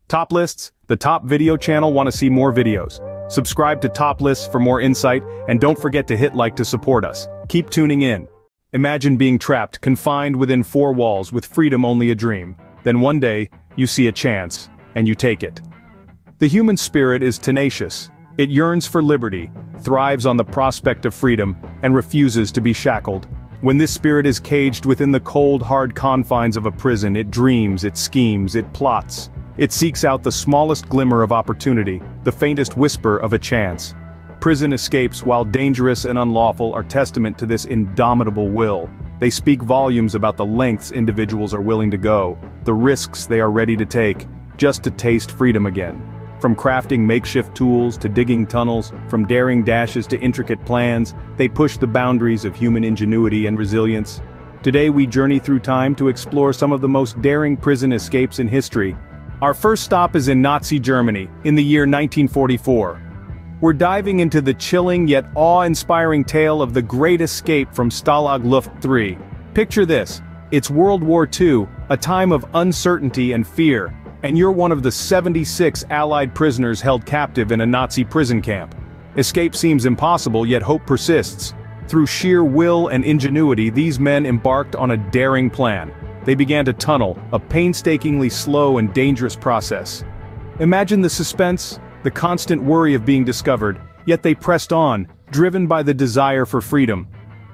Top Lists, the top video channel. Want to see more videos? Subscribe to Top Lists for more insight, and don't forget to hit like to support us. Keep tuning in. Imagine being trapped, confined within four walls with freedom only a dream. Then one day, you see a chance, and you take it. The human spirit is tenacious. It yearns for liberty, thrives on the prospect of freedom, and refuses to be shackled. When this spirit is caged within the cold, hard confines of a prison, it dreams, it schemes, it plots. It seeks out the smallest glimmer of opportunity, the faintest whisper of a chance. Prison escapes, while dangerous and unlawful, are testament to this indomitable will. They speak volumes about the lengths individuals are willing to go, the risks they are ready to take, just to taste freedom again. From crafting makeshift tools to digging tunnels, from daring dashes to intricate plans, they push the boundaries of human ingenuity and resilience. Today we journey through time to explore some of the most daring prison escapes in history. Our first stop is in Nazi Germany, in the year 1944. We're diving into the chilling yet awe-inspiring tale of the Great Escape from Stalag Luft 3. Picture this, it's World War II, a time of uncertainty and fear, and you're one of the 76 Allied prisoners held captive in a Nazi prison camp. Escape seems impossible, yet hope persists. Through sheer will and ingenuity, these men embarked on a daring plan. They began to tunnel, a painstakingly slow and dangerous process. Imagine the suspense, the constant worry of being discovered, yet they pressed on, driven by the desire for freedom.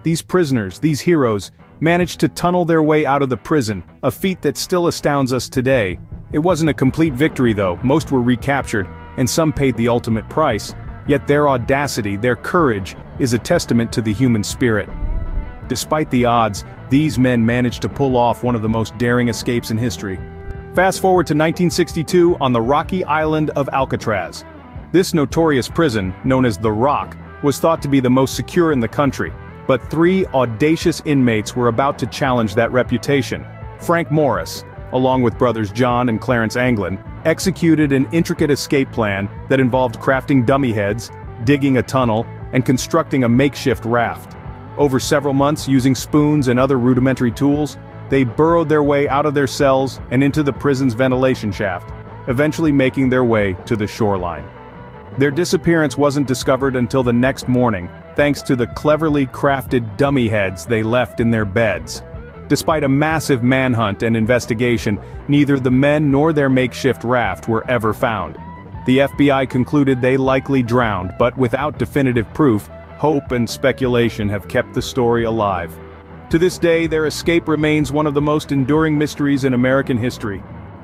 These prisoners, these heroes, managed to tunnel their way out of the prison, a feat that still astounds us today. It wasn't a complete victory though, most were recaptured, and some paid the ultimate price, yet their audacity, their courage, is a testament to the human spirit. Despite the odds, these men managed to pull off one of the most daring escapes in history. Fast forward to 1962 on the rocky island of Alcatraz. This notorious prison, known as the Rock, was thought to be the most secure in the country, but three audacious inmates were about to challenge that reputation. Frank Morris, along with brothers John and Clarence Anglin, executed an intricate escape plan that involved crafting dummy heads, digging a tunnel, and constructing a makeshift raft. Over several months, using spoons and other rudimentary tools, they burrowed their way out of their cells and into the prison's ventilation shaft, eventually making their way to the shoreline. Their disappearance wasn't discovered until the next morning, thanks to the cleverly crafted dummy heads they left in their beds. Despite a massive manhunt and investigation, neither the men nor their makeshift raft were ever found. The FBI concluded they likely drowned, but without definitive proof, hope and speculation have kept the story alive. To this day, their escape remains one of the most enduring mysteries in American history.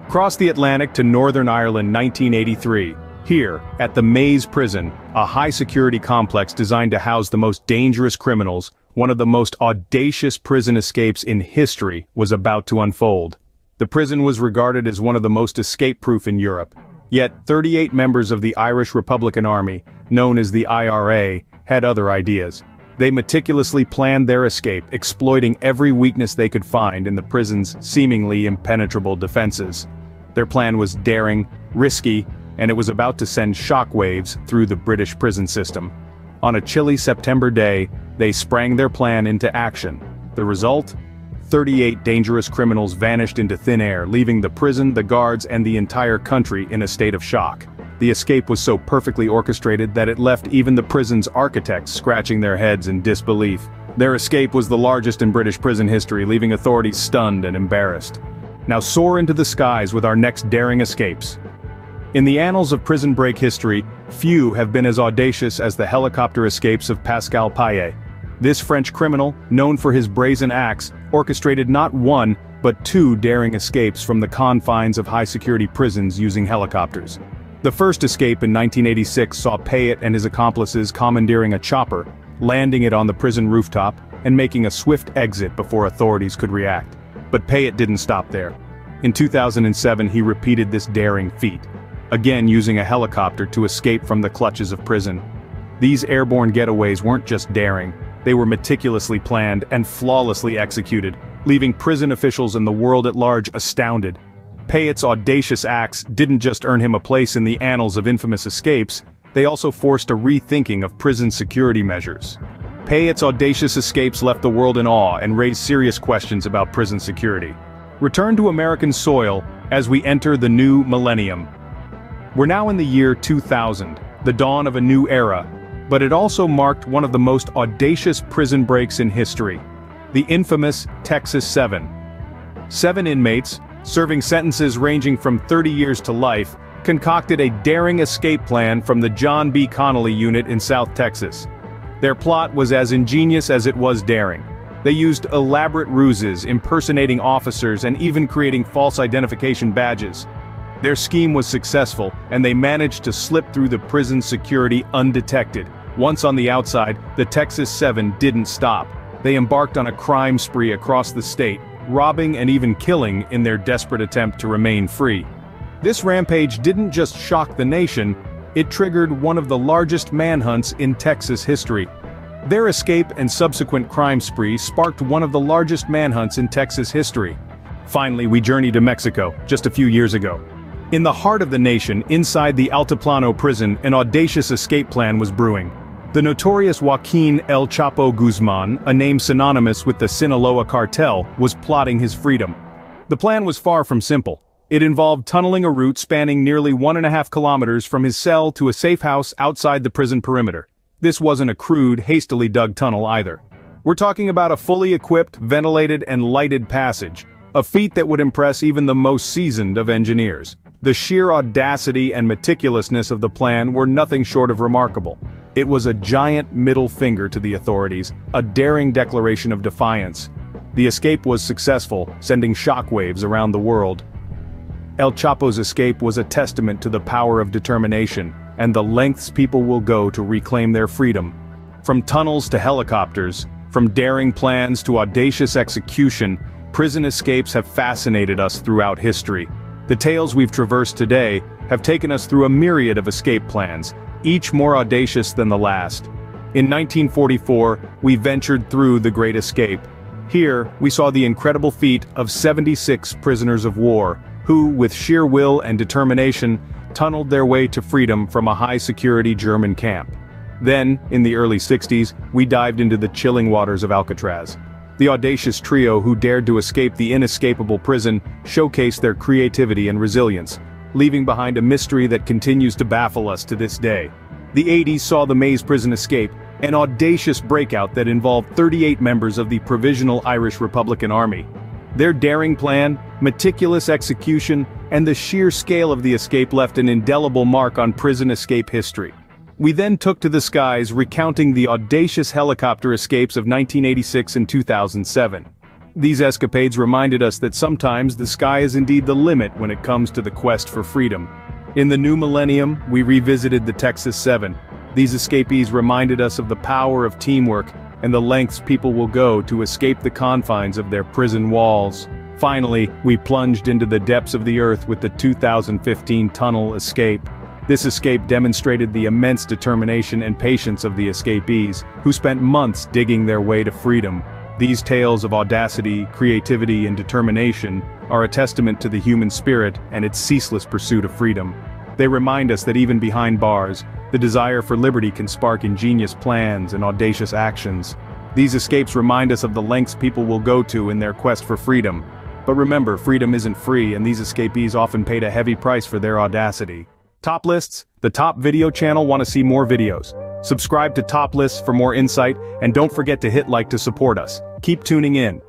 Cross the Atlantic to Northern Ireland 1983. Here, at the Maze Prison, a high-security complex designed to house the most dangerous criminals, one of the most audacious prison escapes in history was about to unfold. The prison was regarded as one of the most escape-proof in Europe. Yet, 38 members of the Irish Republican Army, known as the IRA, had other ideas. They meticulously planned their escape, exploiting every weakness they could find in the prison's seemingly impenetrable defenses. Their plan was daring, risky, and it was about to send shockwaves through the British prison system. On a chilly September day, they sprang their plan into action. The result? 38 dangerous criminals vanished into thin air, leaving the prison, the guards, and the entire country in a state of shock. The escape was so perfectly orchestrated that it left even the prison's architects scratching their heads in disbelief. Their escape was the largest in British prison history, leaving authorities stunned and embarrassed. Now soar into the skies with our next daring escapes. In the annals of prison break history, few have been as audacious as the helicopter escapes of Pascal Paillet. This French criminal, known for his brazen acts, orchestrated not one, but two daring escapes from the confines of high-security prisons using helicopters. The first escape in 1986 saw Paillet and his accomplices commandeering a chopper, landing it on the prison rooftop, and making a swift exit before authorities could react. But Paillet didn't stop there. In 2007 he repeated this daring feat, again using a helicopter to escape from the clutches of prison. These airborne getaways weren't just daring, they were meticulously planned and flawlessly executed, leaving prison officials and the world at large astounded. Paillet's audacious acts didn't just earn him a place in the annals of infamous escapes, they also forced a rethinking of prison security measures. Paillet's audacious escapes left the world in awe and raised serious questions about prison security. Return to American soil as we enter the new millennium. We're now in the year 2000, the dawn of a new era, but it also marked one of the most audacious prison breaks in history. The infamous Texas 7. 7 inmates, serving sentences ranging from 30 years to life, concocted a daring escape plan from the John B. Connally unit in South Texas. Their plot was as ingenious as it was daring. They used elaborate ruses, impersonating officers and even creating false identification badges. Their scheme was successful, and they managed to slip through the prison security undetected. Once on the outside, the Texas 7 didn't stop. They embarked on a crime spree across the state, robbing and even killing in their desperate attempt to remain free. This rampage didn't just shock the nation, it triggered one of the largest manhunts in Texas history. Their escape and subsequent crime spree sparked one of the largest manhunts in Texas history. Finally, we journeyed to Mexico, just a few years ago. In the heart of the nation, inside the Altiplano prison, an audacious escape plan was brewing. The notorious Joaquin El Chapo Guzman, a name synonymous with the Sinaloa cartel, was plotting his freedom. The plan was far from simple. It involved tunneling a route spanning nearly 1.5 kilometers from his cell to a safe house outside the prison perimeter. This wasn't a crude, hastily dug tunnel either. We're talking about a fully equipped, ventilated and lighted passage, a feat that would impress even the most seasoned of engineers. The sheer audacity and meticulousness of the plan were nothing short of remarkable. It was a giant middle finger to the authorities, a daring declaration of defiance. The escape was successful, sending shockwaves around the world. El Chapo's escape was a testament to the power of determination, and the lengths people will go to reclaim their freedom. From tunnels to helicopters, from daring plans to audacious execution, prison escapes have fascinated us throughout history. The tales we've traversed today have taken us through a myriad of escape plans, each more audacious than the last. In 1944, we ventured through the Great Escape. Here, we saw the incredible feat of 76 prisoners of war, who, with sheer will and determination, tunneled their way to freedom from a high-security German camp. Then, in the early 60s, we dived into the chilling waters of Alcatraz. The audacious trio who dared to escape the inescapable prison showcased their creativity and resilience, leaving behind a mystery that continues to baffle us to this day. The 80s saw the Maze prison escape, an audacious breakout that involved 38 members of the Provisional Irish Republican Army. Their daring plan, meticulous execution, and the sheer scale of the escape left an indelible mark on prison escape history. We then took to the skies, recounting the audacious helicopter escapes of 1986 and 2007. These escapades reminded us that sometimes the sky is indeed the limit when it comes to the quest for freedom. In the new millennium, we revisited the Texas 7. These escapees reminded us of the power of teamwork and the lengths people will go to escape the confines of their prison walls. Finally, we plunged into the depths of the earth with the 2015 tunnel escape. This escape demonstrated the immense determination and patience of the escapees, who spent months digging their way to freedom. These tales of audacity, creativity, and determination are a testament to the human spirit and its ceaseless pursuit of freedom. They remind us that even behind bars, the desire for liberty can spark ingenious plans and audacious actions. These escapes remind us of the lengths people will go to in their quest for freedom. But remember, freedom isn't free, and these escapees often paid a heavy price for their audacity. Top Lists, the top video channel. Want to see more videos? Subscribe to Top Lists for more insight, and don't forget to hit like to support us. Keep tuning in.